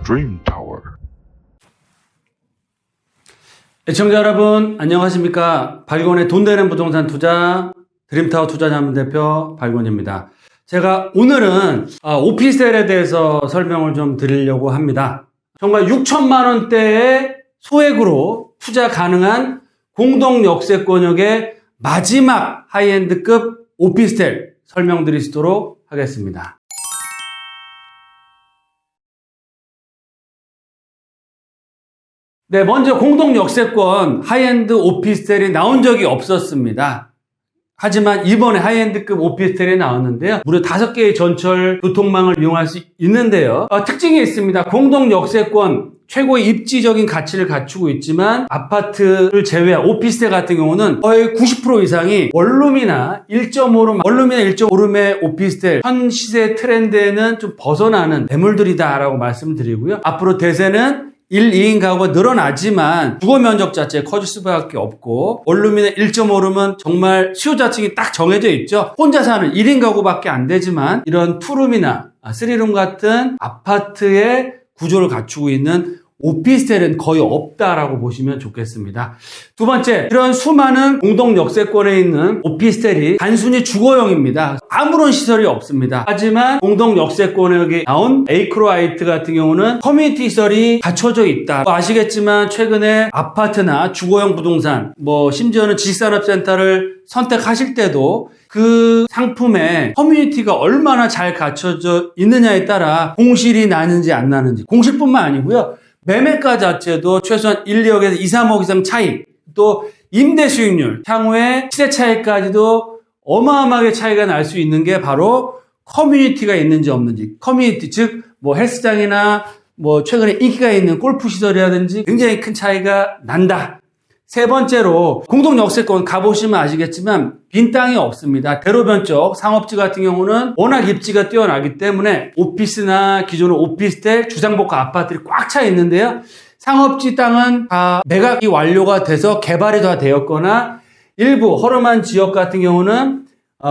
Dream Tower. 시청자 여러분 안녕하십니까. 발권의 돈 되는 부동산 투자 드림타워 투자자문대표 발권입니다. 제가 오늘은 오피스텔에 대해서 설명을 좀 드리려고 합니다. 정말 6천만 원대의 소액으로 투자 가능한 공동 역세권역의 마지막 하이엔드급 오피스텔 설명드리도록 하겠습니다. 네, 먼저 공동 역세권 하이엔드 오피스텔이 나온 적이 없었습니다. 하지만 이번에 하이엔드급 오피스텔이 나왔는데요. 무려 5개의 전철 교통망을 이용할 수 있는데요. 특징이 있습니다. 공동 역세권 최고의 입지적인 가치를 갖추고 있지만 아파트를 제외한 오피스텔 같은 경우는 거의 90% 이상이 원룸이나 1.5룸의 오피스텔 현 시세 트렌드에는 좀 벗어나는 매물들이다라고 말씀드리고요. 앞으로 대세는 1, 2인 가구가 늘어나지만 주거 면적 자체가 커질 수밖에 없고 원룸이나 1.5룸은 정말 수요자층이 딱 정해져 있죠. 혼자 사는 1인 가구밖에 안 되지만 이런 2룸이나 3룸 같은 아파트의 구조를 갖추고 있는 오피스텔은 거의 없다라고 보시면 좋겠습니다. 두 번째, 이런 수많은 공동 역세권에 있는 오피스텔이 단순히 주거용입니다. 아무런 시설이 없습니다. 하지만 공동 역세권에 나온 에이크로아이트 같은 경우는 커뮤니티 시설이 갖춰져 있다. 아시겠지만 최근에 아파트나 주거용 부동산, 심지어는 지식산업센터를 선택하실 때도 그 상품에 커뮤니티가 얼마나 잘 갖춰져 있느냐에 따라 공실이 나는지 안 나는지, 공실뿐만 아니고요. 매매가 자체도 최소한 1, 2억에서 2, 3억 이상 차이, 또 임대 수익률, 향후에 시세 차이까지도 어마어마하게 차이가 날 수 있는 게 바로 커뮤니티가 있는지 없는지, 커뮤니티, 즉 헬스장이나 최근에 인기가 있는 골프 시설이라든지 굉장히 큰 차이가 난다. 세 번째로 공동 역세권 가보시면 아시겠지만 빈 땅이 없습니다. 대로변 쪽 상업지 같은 경우는 워낙 입지가 뛰어나기 때문에 오피스나 기존의 오피스텔, 주상복합 아파트들이 꽉 차 있는데요. 상업지 땅은 다 매각이 완료가 돼서 개발이 다 되었거나 일부 허름한 지역 같은 경우는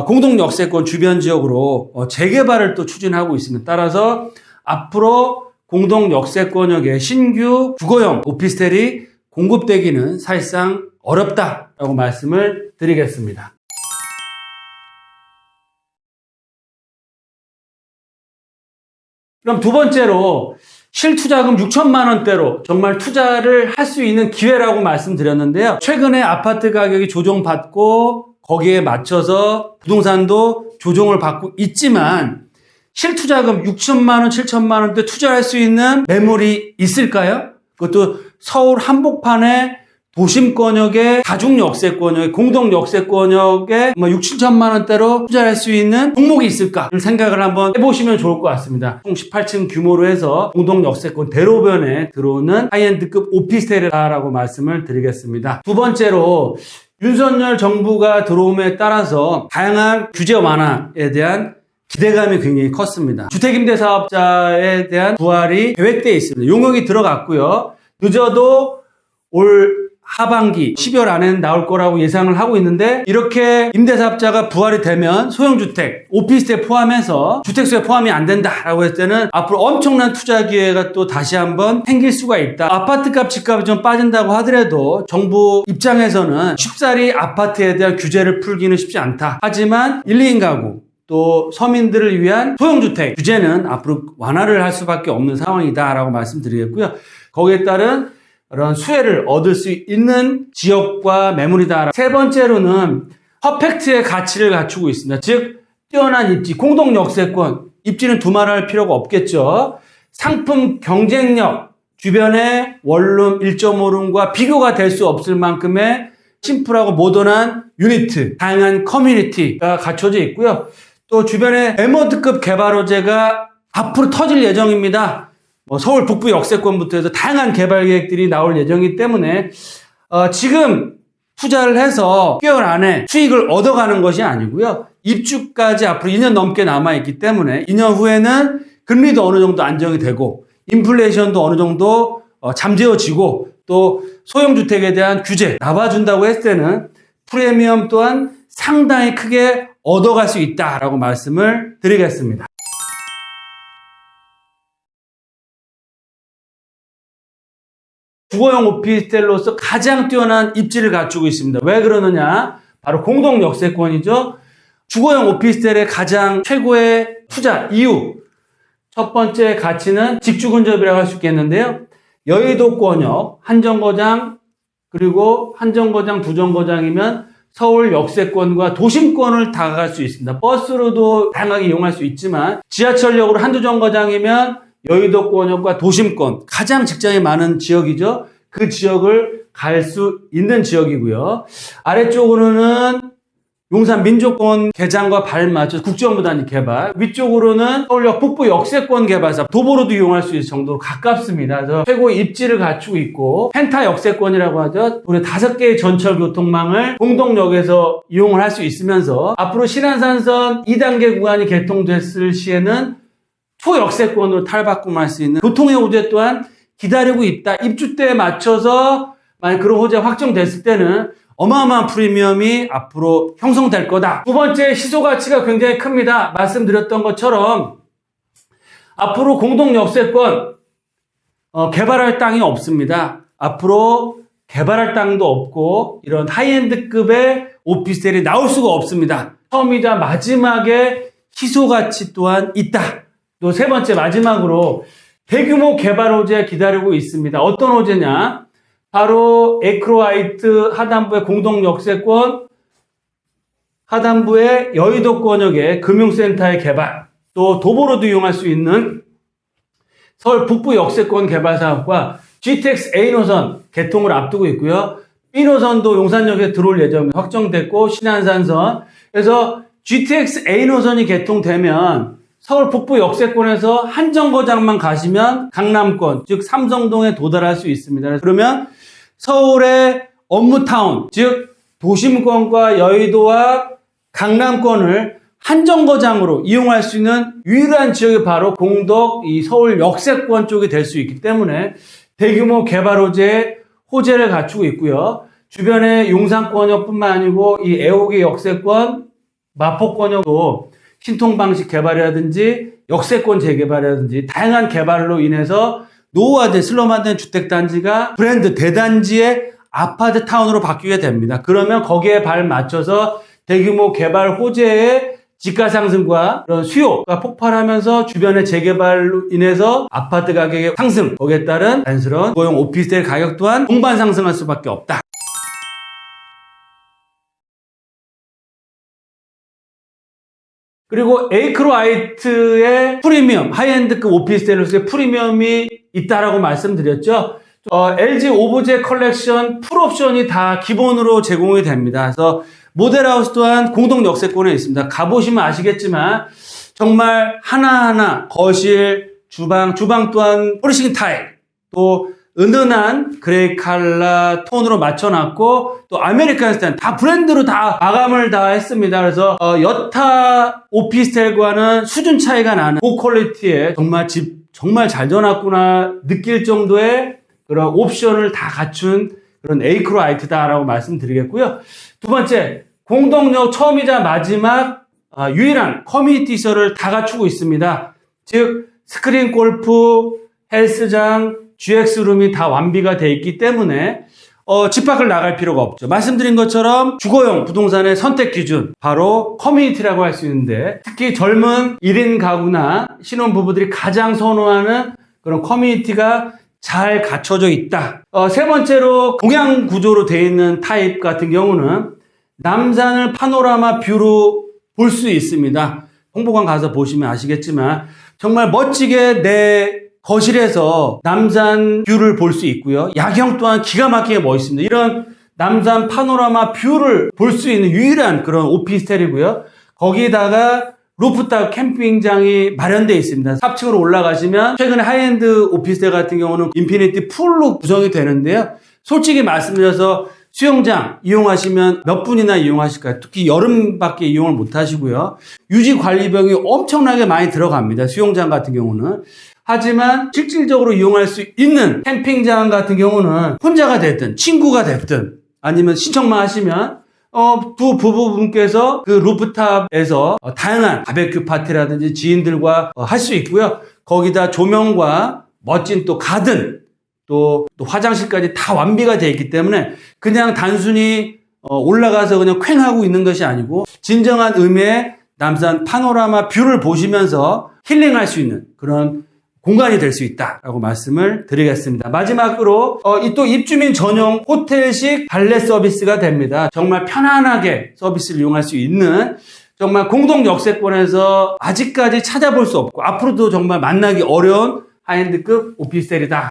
공동 역세권 주변 지역으로 재개발을 또 추진하고 있습니다. 따라서 앞으로 공동 역세권역의 신규 주거용 오피스텔이 공급되기는 사실상 어렵다라고 말씀을 드리겠습니다. 그럼 두 번째로 실투자금 6천만 원대로 정말 투자를 할 수 있는 기회라고 말씀드렸는데요. 최근에 아파트 가격이 조정받고 거기에 맞춰서 부동산도 조정을 받고 있지만 실투자금 6천만 원, 7천만 원대 투자할 수 있는 매물이 있을까요? 그것도 서울 한복판의 도심권역의 다중 역세권역의 공동 역세권역에 6, 7천만 원대로 투자할 수 있는 종목이 있을까 생각을 한번 해보시면 좋을 것 같습니다. 총 18층 규모로 해서 공동 역세권 대로변에 들어오는 하이엔드급 오피스텔이라고 말씀을 드리겠습니다. 두 번째로 윤석열 정부가 들어옴에 따라서 다양한 규제 완화에 대한 기대감이 굉장히 컸습니다. 주택임대사업자에 대한 부활이 계획되어 있습니다. 용역이 들어갔고요. 늦어도 올 하반기 12월 안에는 나올 거라고 예상을 하고 있는데 이렇게 임대사업자가 부활이 되면 소형주택, 오피스텔 포함해서 주택수에 포함이 안 된다라고 했을 때는 앞으로 엄청난 투자 기회가 또 다시 한번 생길 수가 있다. 아파트값, 집값이 좀 빠진다고 하더라도 정부 입장에서는 쉽사리 아파트에 대한 규제를 풀기는 쉽지 않다. 하지만 1, 2인 가구 또 서민들을 위한 소형주택 규제는 앞으로 완화를 할 수밖에 없는 상황이다라고 말씀드리겠고요. 거기에 따른 그런 수혜를 얻을 수 있는 지역과 매물이다. 세 번째로는 퍼펙트의 가치를 갖추고 있습니다. 즉 뛰어난 입지, 공동 역세권, 입지는 두말할 필요가 없겠죠. 상품 경쟁력, 주변의 원룸 1.5룸과 비교가 될 수 없을 만큼의 심플하고 모던한 유니트, 다양한 커뮤니티가 갖춰져 있고요. 또 주변에 에머드급 개발 호재가 앞으로 터질 예정입니다. 서울 북부 역세권부터 해서 다양한 개발 계획들이 나올 예정이기 때문에 지금 투자를 해서 6개월 안에 수익을 얻어가는 것이 아니고요. 입주까지 앞으로 2년 넘게 남아있기 때문에 2년 후에는 금리도 어느 정도 안정이 되고 인플레이션도 어느 정도 잠재워지고 또 소형주택에 대한 규제 나와준다고 했을 때는 프리미엄 또한 상당히 크게 얻어갈 수 있다라고 말씀을 드리겠습니다. 주거용 오피스텔로서 가장 뛰어난 입지를 갖추고 있습니다. 왜 그러느냐? 바로 공동 역세권이죠. 주거용 오피스텔의 가장 최고의 투자 이유. 첫 번째 가치는 직주 근접이라고 할 수 있겠는데요. 여의도권역, 한정거장, 그리고 한정거장, 두정거장이면 서울 역세권과 도심권을 다가갈 수 있습니다. 버스로도 다양하게 이용할 수 있지만 지하철역으로 한두 정거장이면 여의도권역과 도심권, 가장 직장이 많은 지역이죠. 그 지역을 갈 수 있는 지역이고요. 아래쪽으로는 용산 민족권 개장과 발맞춰 국정부 단위 개발, 위쪽으로는 서울역 북부 역세권 개발사, 도보로도 이용할 수 있을 정도로 가깝습니다. 그래서 최고의 입지를 갖추고 있고 펜타 역세권이라고 하죠. 우리 5개의 전철 교통망을 공동역에서 이용을 할 수 있으면서 앞으로 신안산선 2단계 구간이 개통됐을 시에는 초역세권으로 탈바꿈할 수 있는 교통의 호재 또한 기다리고 있다. 입주 때에 맞춰서 만약 그런 호재 확정됐을 때는 어마어마한 프리미엄이 앞으로 형성될 거다. 두 번째, 시소 가치가 굉장히 큽니다. 말씀드렸던 것처럼 앞으로 공동 역세권 개발할 땅이 없습니다. 앞으로 개발할 땅도 없고 이런 하이엔드급의 오피스텔이 나올 수가 없습니다. 처음이자 마지막에 시소 가치 또한 있다. 또 세 번째, 마지막으로 대규모 개발 호재 기다리고 있습니다. 어떤 호재냐? 바로 에크로아이트 하단부의 공동 역세권, 하단부의 여의도권역의 금융센터의 개발, 또 도보로도 이용할 수 있는 서울 북부 역세권 개발 사업과 GTX A노선 개통을 앞두고 있고요. B노선도 용산역에 들어올 예정이 확정됐고 신안산선, 그래서 GTX A노선이 개통되면 서울 북부 역세권에서 한정거장만 가시면 강남권, 즉 삼성동에 도달할 수 있습니다. 그러면 서울의 업무타운, 즉 도심권과 여의도와 강남권을 한정거장으로 이용할 수 있는 유일한 지역이 바로 공덕 이 서울 역세권 쪽이 될 수 있기 때문에 대규모 개발 호재를 갖추고 있고요. 주변에 용산권역뿐만 아니고 이 애호계 역세권, 마포권역도 신통 방식 개발이라든지 역세권 재개발이라든지 다양한 개발로 인해서 노후화된 슬럼화된 주택단지가 브랜드 대단지의 아파트 타운으로 바뀌게 됩니다. 그러면 거기에 발 맞춰서 대규모 개발 호재의 지가 상승과 그런 수요가 폭발하면서 주변의 재개발로 인해서 아파트 가격의 상승, 거기에 따른 자연스러운 고용 오피스텔 가격 또한 동반 상승할 수밖에 없다. 그리고 에이크로아이트의 프리미엄, 하이엔드급 오피스텔로서의 프리미엄이 있다라고 말씀드렸죠. LG 오브제 컬렉션 풀옵션이 다 기본으로 제공이 됩니다. 그래서 모델하우스 또한 공동 역세권에 있습니다. 가보시면 아시겠지만 정말 하나하나 거실, 주방 또한 포리싱 타일, 또 은은한 그레이 칼라 톤으로 맞춰놨고 또 아메리칸 스타일 다 브랜드로 다 마감을 다 했습니다. 그래서 여타 오피스텔과는 수준 차이가 나는 고퀄리티의 정말 집 정말 잘 지어놨구나 느낄 정도의 그런 옵션을 다 갖춘 그런 에이크로아이트다라고 말씀드리겠고요. 두 번째, 공동역 처음이자 마지막 유일한 커뮤니티 시설을 다 갖추고 있습니다. 즉 스크린 골프, 헬스장, GX룸이 다 완비가 되어 있기 때문에 집 밖을 나갈 필요가 없죠. 말씀드린 것처럼 주거용 부동산의 선택 기준 바로 커뮤니티라고 할 수 있는데 특히 젊은 1인 가구나 신혼부부들이 가장 선호하는 그런 커뮤니티가 잘 갖춰져 있다. 세 번째로 동양 구조로 되어 있는 타입 같은 경우는 남산을 파노라마 뷰로 볼 수 있습니다. 홍보관 가서 보시면 아시겠지만 정말 멋지게 내 거실에서 남산 뷰를 볼 수 있고요. 야경 또한 기가 막히게 멋있습니다. 이런 남산 파노라마 뷰를 볼 수 있는 유일한 그런 오피스텔이고요. 거기다가 루프탑 캠핑장이 마련되어 있습니다. 4층으로 올라가시면 최근에 하이엔드 오피스텔 같은 경우는 인피니티 풀로 구성이 되는데요. 솔직히 말씀드려서 수영장 이용하시면 몇 분이나 이용하실까요? 특히 여름밖에 이용을 못 하시고요. 유지 관리 비용이 엄청나게 많이 들어갑니다. 수영장 같은 경우는. 하지만 실질적으로 이용할 수 있는 캠핑장 같은 경우는 혼자가 됐든 친구가 됐든 아니면 신청만 하시면 두 부부분께서 그 루프탑에서 다양한 바베큐 파티라든지 지인들과 할 수 있고요. 거기다 조명과 멋진 또 가든 또 화장실까지 다 완비가 되어 있기 때문에 그냥 단순히 올라가서 그냥 퀭하고 있는 것이 아니고 진정한 의미의 남산 파노라마 뷰를 보시면서 힐링할 수 있는 그런 공간이 될 수 있다라고 말씀을 드리겠습니다. 마지막으로 또 입주민 전용 호텔식 발레 서비스가 됩니다. 정말 편안하게 서비스를 이용할 수 있는 정말 공동 역세권에서 아직까지 찾아볼 수 없고 앞으로도 정말 만나기 어려운 하이엔드급 오피스텔이다.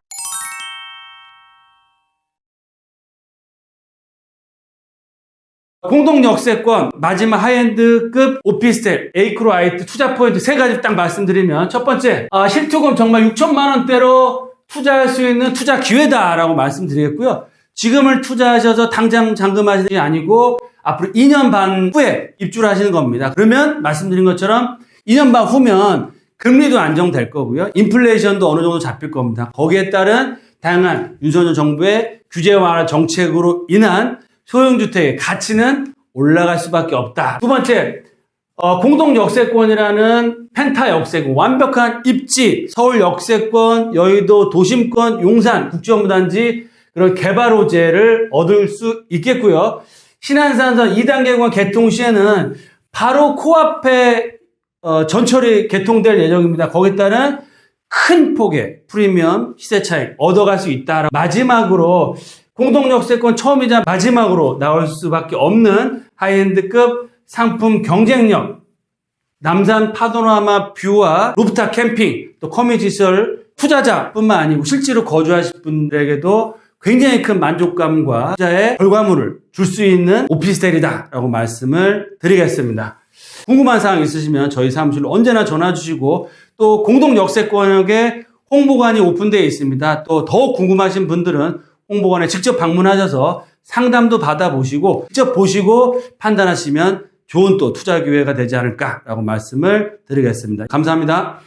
공동 역세권 마지막 하이엔드급 오피스텔 에이크로아이트 투자 포인트 세 가지 딱 말씀드리면 첫 번째 실투금 정말 6천만 원대로 투자할 수 있는 투자 기회다라고 말씀드리겠고요. 지금을 투자하셔서 당장 잔금하시는 게 아니고 앞으로 2년 반 후에 입주를 하시는 겁니다. 그러면 말씀드린 것처럼 2년 반 후면 금리도 안정될 거고요. 인플레이션도 어느 정도 잡힐 겁니다. 거기에 따른 다양한 윤석열 정부의 규제 완화 정책으로 인한 소형주택의 가치는 올라갈 수밖에 없다. 두 번째, 공동 역세권이라는 펜타 역세권, 완벽한 입지, 서울 역세권, 여의도 도심권, 용산 국정부단지 그런 개발 호재를 얻을 수 있겠고요. 신안산선 2단계권 개통 시에는 바로 코앞에 전철이 개통될 예정입니다. 거기에 따른 큰 폭의 프리미엄 시세 차익 얻어갈 수 있다. 마지막으로 공동 역세권 처음이자 마지막으로 나올 수밖에 없는 하이엔드급 상품 경쟁력, 남산 파노라마 뷰와 루프탑 캠핑, 또 커뮤니티 시설 투자자뿐만 아니고 실제로 거주하실 분들에게도 굉장히 큰 만족감과 투자의 결과물을 줄 수 있는 오피스텔이다라고 말씀을 드리겠습니다. 궁금한 사항 있으시면 저희 사무실로 언제나 전화 주시고 또 공동 역세권역에 홍보관이 오픈되어 있습니다. 또 더욱 궁금하신 분들은 홍보관에 직접 방문하셔서 상담도 받아보시고 직접 보시고 판단하시면 좋은 또 투자 기회가 되지 않을까라고 말씀을 드리겠습니다. 감사합니다.